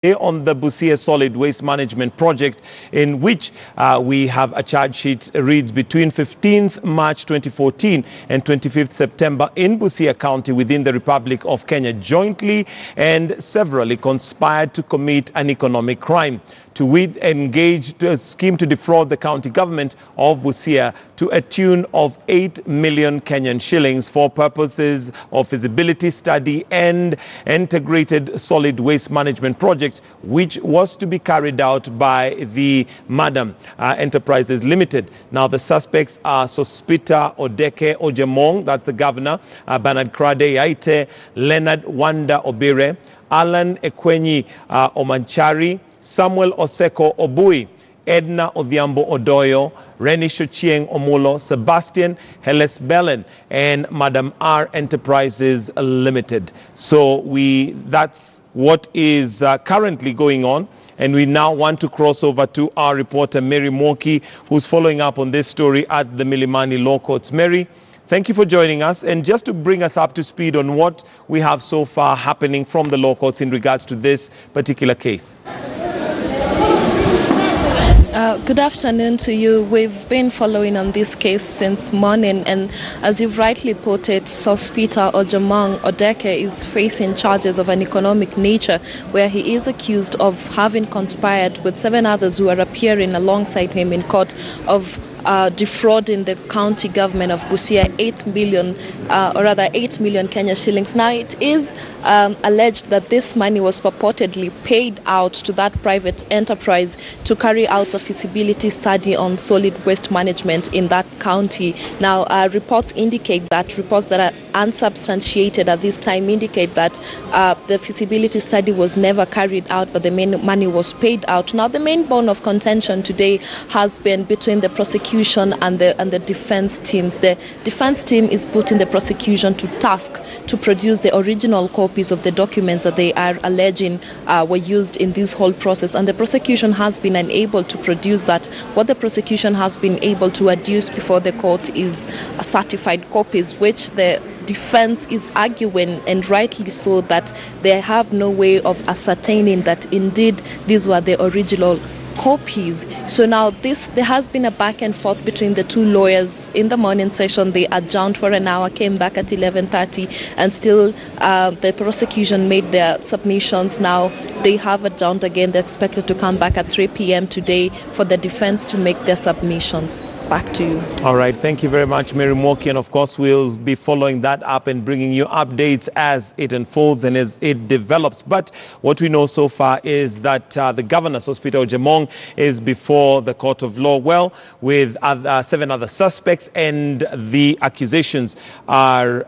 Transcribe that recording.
on the Busia Solid Waste Management Project, in which we have a charge sheet reads between 15th March 2014 and 25th September in Busia County within the Republic of Kenya jointly and severally conspired to commit an economic crime. To engage to a scheme to defraud the county government of Busia to a tune of 8 million Kenyan shillings for purposes of feasibility study and integrated solid waste management project, which was to be carried out by the Madam Enterprises Limited. Now, the suspects are Sospita Odeke Ojamong, that's the governor, Bernard Krade Yaite, Leonard Wanda Obire, Alan Ekwenyi Omanchari, Samuel Oseko Obui, Edna Odhiambo Odoyo, Reni Shochieng Omolo, Sebastian Heles Belen, and Madam R Enterprises Limited. So that's what is currently going on. And we now want to cross over to our reporter, Mary Mwoki, who's following up on this story at the Milimani Law Courts. Mary, thank you for joining us. And just to bring us up to speed on what we have so far happening from the law courts in regards to this particular case. Good afternoon to you. We've been following on this case since morning, and as you've rightly put it, Sospita Ojamong Odeke is facing charges of an economic nature, where he is accused of having conspired with 7 others who are appearing alongside him in court of defrauding the county government of Busia 8 million Kenya shillings. Now, it is alleged that this money was purportedly paid out to that private enterprise to carry out a feasibility study on solid waste management in that county. Now, reports that are unsubstantiated at this time indicate that the feasibility study was never carried out, but the main money was paid out. Now, the main bone of contention today has been between the prosecution and the defense teams. The defense team is putting the prosecution to task to produce the original copies of the documents that they are alleging were used in this whole process, and the prosecution has been unable to produce that. What the prosecution has been able to adduce before the court is certified copies, which the defense is arguing, and rightly so, that they have no way of ascertaining that indeed these were the original copies. So now there has been a back and forth between the two lawyers. In the morning session, they adjourned for an hour, came back at 11:30, and still the prosecution made their submissions. Now they have adjourned again. They're expected to come back at 3 p.m. today for the defense to make their submissions. Back to you. All right. Thank you very much, Mary Mwoki. And of course, we'll be following that up and bringing you updates as it unfolds and as it develops. But what we know so far is that the governor, Sospita Ojamong, is before the court of law, well, with 7 other suspects, and the accusations are